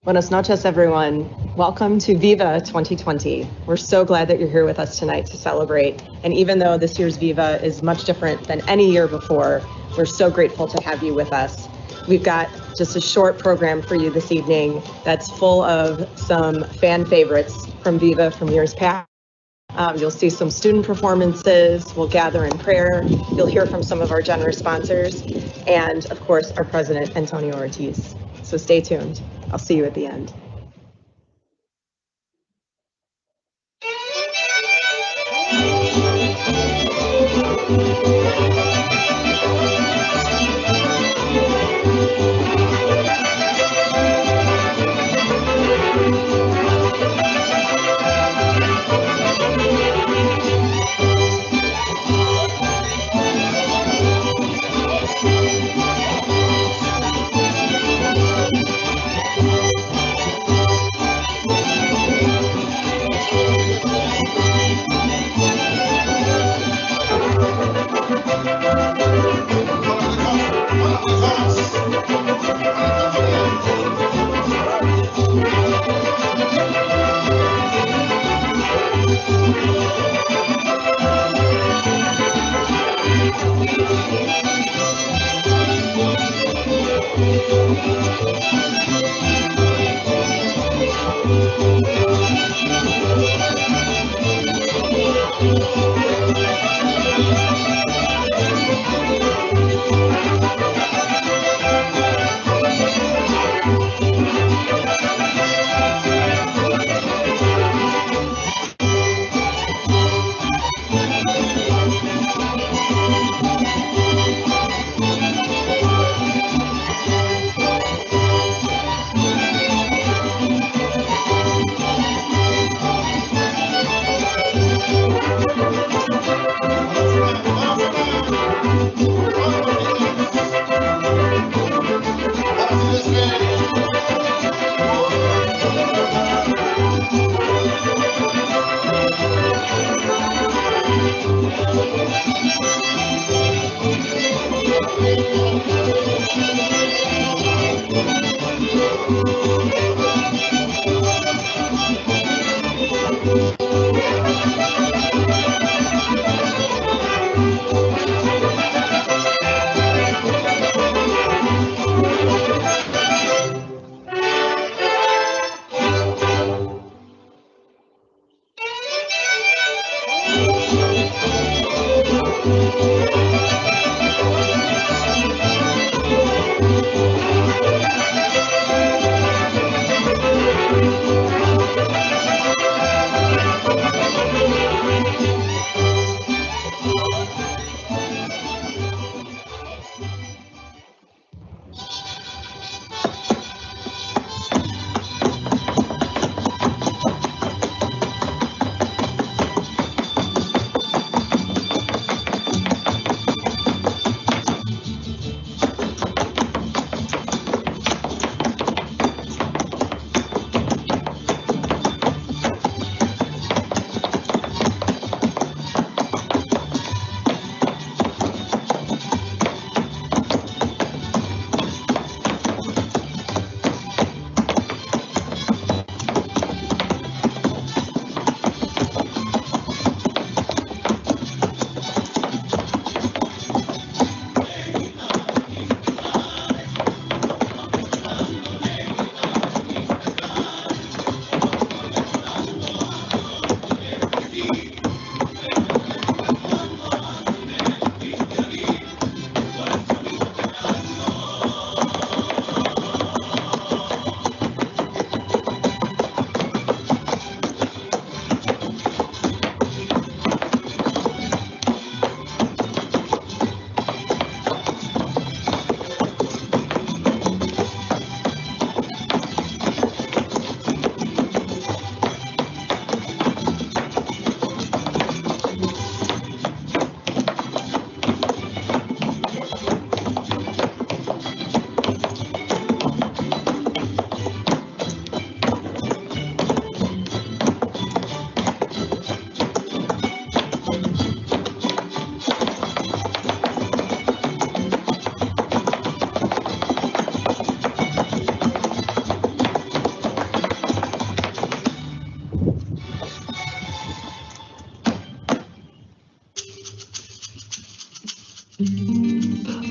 Buenas noches, everyone. Welcome to VIVA 2020. We're so glad that you're here with us tonight to celebrate. And even though this year's VIVA is much different than any year before, we're so grateful to have you with us. We've got just a short program for you this evening that's full of some fan favorites from VIVA from years past. You'll see some student performances, we'll gather in prayer, you'll hear from some of our generous sponsors, and of course, our president, Antonio Ortiz. So stay tuned. I'll see you at the end.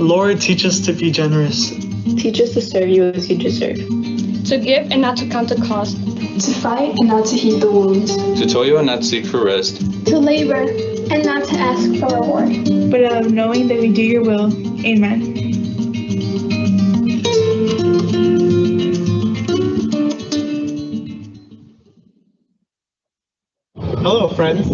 Lord, teach us to be generous. Teach us to serve you as you deserve. To give and not to count the cost. To fight and not to heed the wounds. To toil and not seek for rest. To labor and not to ask for reward. But of knowing that we do your will. Amen. Hello, friends.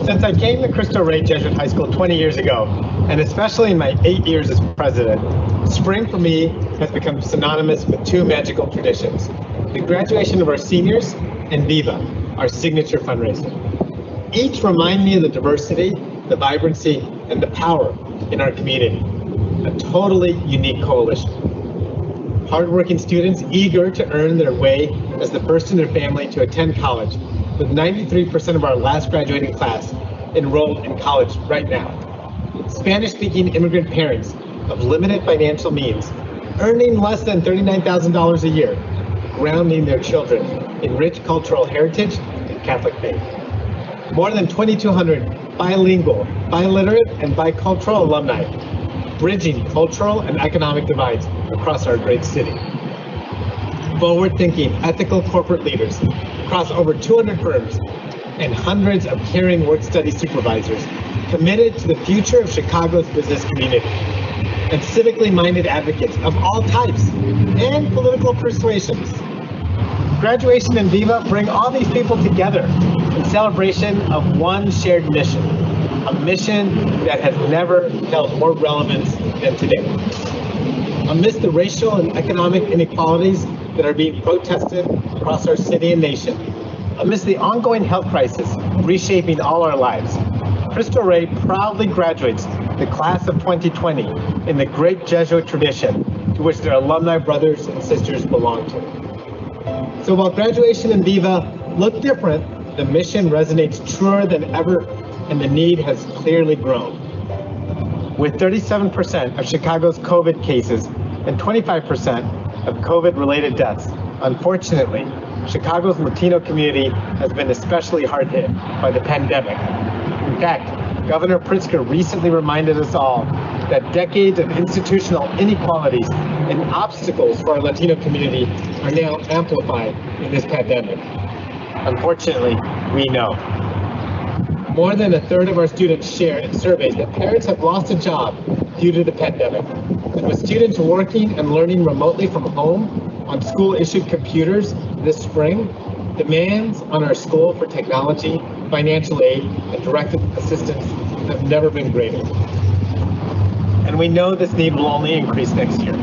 Since I came to Cristo Rey Jesuit High School 20 years ago, and especially in my 8 years as president, spring for me has become synonymous with two magical traditions: the graduation of our seniors and VIVA, our signature fundraiser. Each remind me of the diversity, the vibrancy, and the power in our community. A totally unique coalition. Hardworking students eager to earn their way as the first in their family to attend college, with 93% of our last graduating class enrolled in college right now. Spanish-speaking immigrant parents of limited financial means, earning less than $39,000 a year, grounding their children in rich cultural heritage and Catholic faith. More than 2,200 bilingual, biliterate, and bicultural alumni, bridging cultural and economic divides across our great city. Forward-thinking, ethical corporate leaders across over 200 firms and hundreds of caring work-study supervisors committed to the future of Chicago's business community, and civically minded advocates of all types and political persuasions. Graduation and VIVA bring all these people together in celebration of one shared mission, a mission that has never held more relevance than today. Amidst the racial and economic inequalities that are being protested across our city and nation, amidst the ongoing health crisis reshaping all our lives, Cristo Rey proudly graduates the class of 2020 in the great Jesuit tradition to which their alumni brothers and sisters belong to. So while graduation and VIVA look different, the mission resonates truer than ever, and the need has clearly grown. With 37% of Chicago's COVID cases and 25% of COVID-related deaths, unfortunately, Chicago's Latino community has been especially hard hit by the pandemic. In fact, Governor Pritzker recently reminded us all that decades of institutional inequalities and obstacles for our Latino community are now amplified in this pandemic. Unfortunately, we know. More than a third of our students share in surveys that parents have lost a job due to the pandemic. And with students working and learning remotely from home on school-issued computers this spring, demands on our school for technology, financial aid, and direct assistance have never been greater. And we know this need will only increase next year.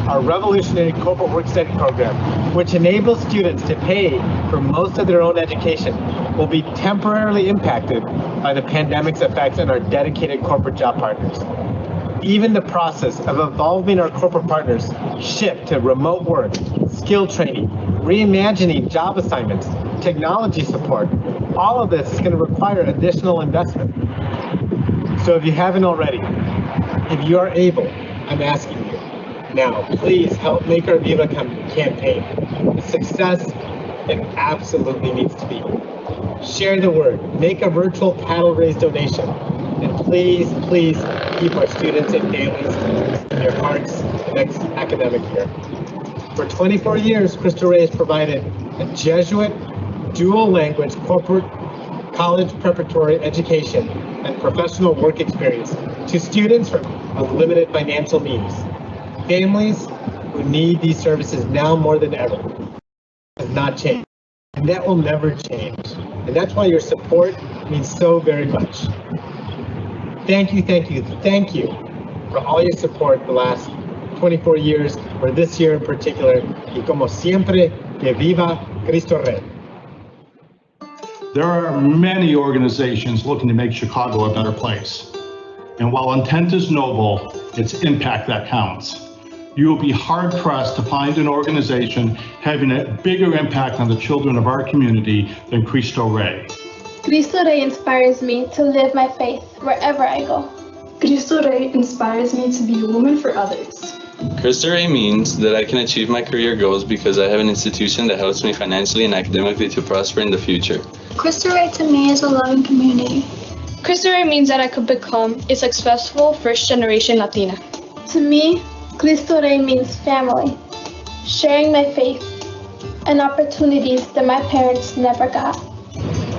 Our revolutionary corporate work study program, which enables students to pay for most of their own education, will be temporarily impacted by the pandemic's effects on our dedicated corporate job partners. Even the process of evolving our corporate partners shift to remote work, skill training, reimagining job assignments, technology support, all of this is going to require additional investment. So if you haven't already, if you are able, I'm asking you, now please help make our VIVA campaign a success it absolutely needs to be. Share the word, make a virtual paddle raise donation, and please, please keep our students and families in your hearts the next academic year. For 24 years, Cristo Rey has provided a Jesuit, dual language, corporate, college preparatory education and professional work experience to students with limited financial means. Families who need these services now more than ever has not changed, and that will never change. And that's why your support means so very much. Thank you, thank you, thank you for all your support the last 24 years, or this year in particular, y como siempre, que viva Cristo Rey. There are many organizations looking to make Chicago a better place. And while intent is noble, it's impact that counts. You will be hard-pressed to find an organization having a bigger impact on the children of our community than Cristo Rey. Cristo Rey inspires me to live my faith wherever I go. Cristo Rey inspires me to be a woman for others. Cristo Rey means that I can achieve my career goals because I have an institution that helps me financially and academically to prosper in the future. Cristo Rey to me is a loving community. Cristo Rey means that I could become a successful first-generation Latina. To me, Cristo Rey means family, sharing my faith, and opportunities that my parents never got.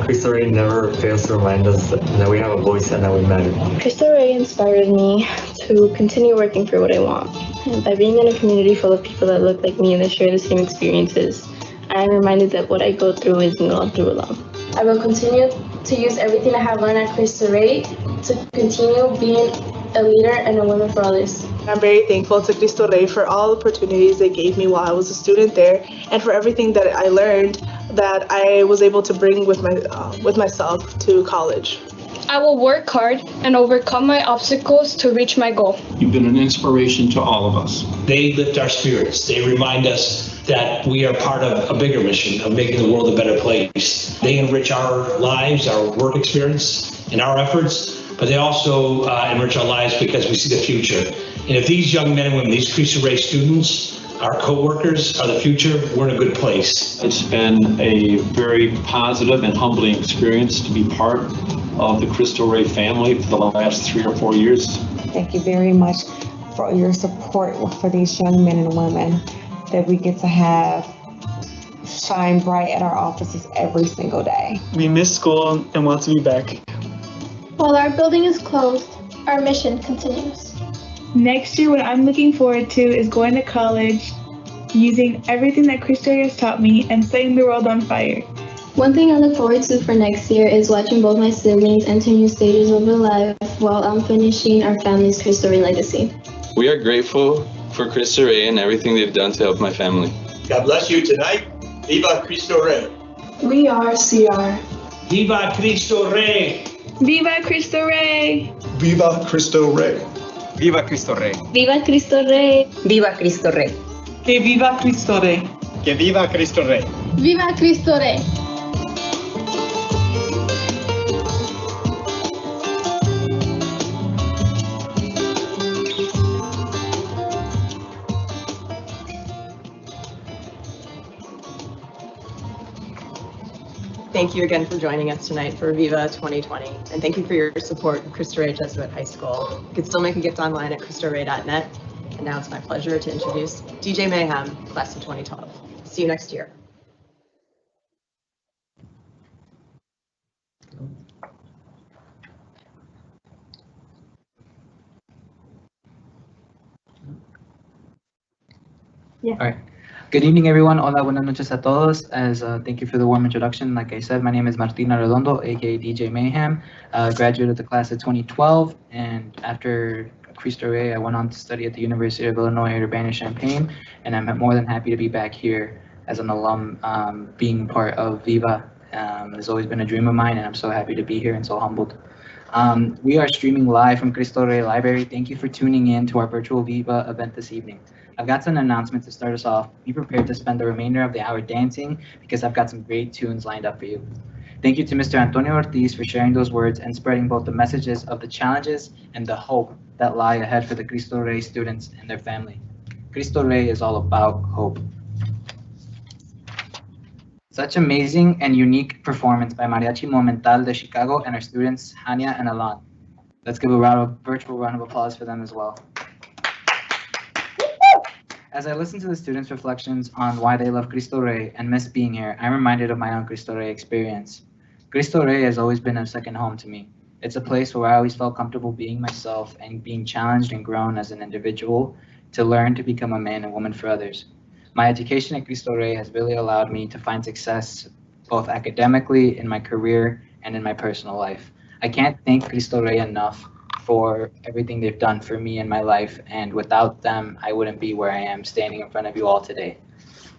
Cristo Rey never fails to remind us that we have a voice and that we matter. Cristo Rey inspires me to continue working for what I want. And by being in a community full of people that look like me and that share the same experiences, I am reminded that what I go through isn't gone through alone. I will continue to use everything I have learned at Cristo Rey to continue being a leader and a woman for others. I'm very thankful to Cristo Rey for all the opportunities they gave me while I was a student there, and for everything that I learned that I was able to bring with myself to college. I will work hard and overcome my obstacles to reach my goal. You've been an inspiration to all of us. They lift our spirits. They remind us that we are part of a bigger mission of making the world a better place. They enrich our lives, our work experience, and our efforts, but they also enrich our lives because we see the future. And if these young men and women, these Cristo Rey students, our co-workers are the future, we're in a good place. It's been a very positive and humbling experience to be part of the Cristo Rey family for the last 3 or 4 years. Thank you very much for your support for these young men and women that we get to have shine bright at our offices every single day. We miss school and want to be back. While our building is closed, our mission continues. Next year, what I'm looking forward to is going to college, using everything that Cristo Rey has taught me, and setting the world on fire. One thing I look forward to for next year is watching both my siblings enter new stages of their life while I'm finishing our family's Cristo Rey legacy. We are grateful for Cristo Rey and everything they've done to help my family. God bless you tonight. Viva Cristo Rey. We are CR. Viva Cristo Rey. Viva Cristo Rey. Viva Cristo Rey. Viva Cristo Rey. Viva Cristo Rey. Viva Cristo Rey. Que viva Cristo Rey. Que viva Cristo Rey. Viva Cristo Rey. Thank you again for joining us tonight for Viva 2020, and thank you for your support of Cristo Rey Jesuit High School. You can still make a gift online at CristoRey.net. And now it's my pleasure to introduce DJ Mayhem, class of 2012. See you next year. Yeah. All right. Good evening, everyone. Hola, buenas noches a todos. Thank you for the warm introduction. Like I said, my name is Martina Redondo, aka DJ Mayhem, graduate of the class of 2012, and after Cristo Rey, I went on to study at the University of Illinois at Urbana-Champaign, and I'm more than happy to be back here as an alum, being part of VIVA. It's always been a dream of mine, and I'm so happy to be here and so humbled. We are streaming live from Cristo Rey Library. Thank you for tuning in to our virtual VIVA event this evening. I've got some announcements to start us off. Be prepared to spend the remainder of the hour dancing because I've got some great tunes lined up for you. Thank you to Mr. Antonio Ortiz for sharing those words and spreading both the messages of the challenges and the hope that lie ahead for the Cristo Rey students and their family. Cristo Rey is all about hope. Such amazing and unique performance by Mariachi Momental de Chicago and our students Hania and Alan. Let's give a virtual round of applause for them as well. As I listen to the students' reflections on why they love Cristo Rey and miss being here, I'm reminded of my own Cristo Rey experience. Cristo Rey has always been a second home to me. It's a place where I always felt comfortable being myself and being challenged and grown as an individual to learn to become a man and woman for others. My education at Cristo Rey has really allowed me to find success both academically, in my career, and in my personal life. I can't thank Cristo Rey enough for everything they've done for me in my life, and without them, I wouldn't be where I am standing in front of you all today.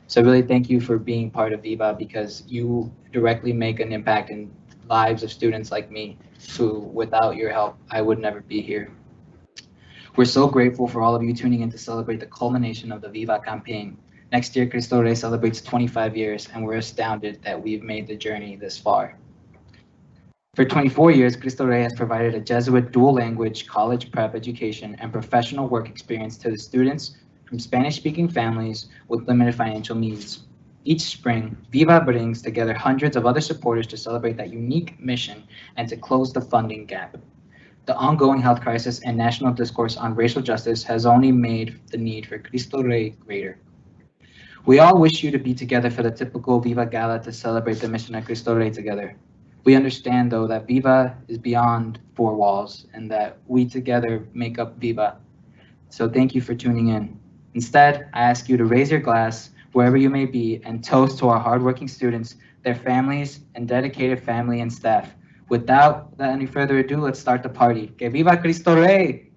So really thank you for being part of VIVA because you directly make an impact in lives of students like me who, without your help, I would never be here. We're so grateful for all of you tuning in to celebrate the culmination of the VIVA campaign. Next year, Cristo Rey celebrates 25 years, and we're astounded that we've made the journey this far. For 24 years, Cristo Rey has provided a Jesuit dual-language college prep education and professional work experience to the students from Spanish-speaking families with limited financial means. Each spring, VIVA brings together hundreds of other supporters to celebrate that unique mission and to close the funding gap. The ongoing health crisis and national discourse on racial justice has only made the need for Cristo Rey greater. We all wish you to be together for the typical Viva Gala to celebrate the mission of Cristo Rey together. We understand, though, that Viva is beyond four walls and that we together make up Viva. So thank you for tuning in. Instead, I ask you to raise your glass wherever you may be and toast to our hardworking students, their families, and dedicated family and staff. Without any further ado, let's start the party. Que viva Cristo Rey!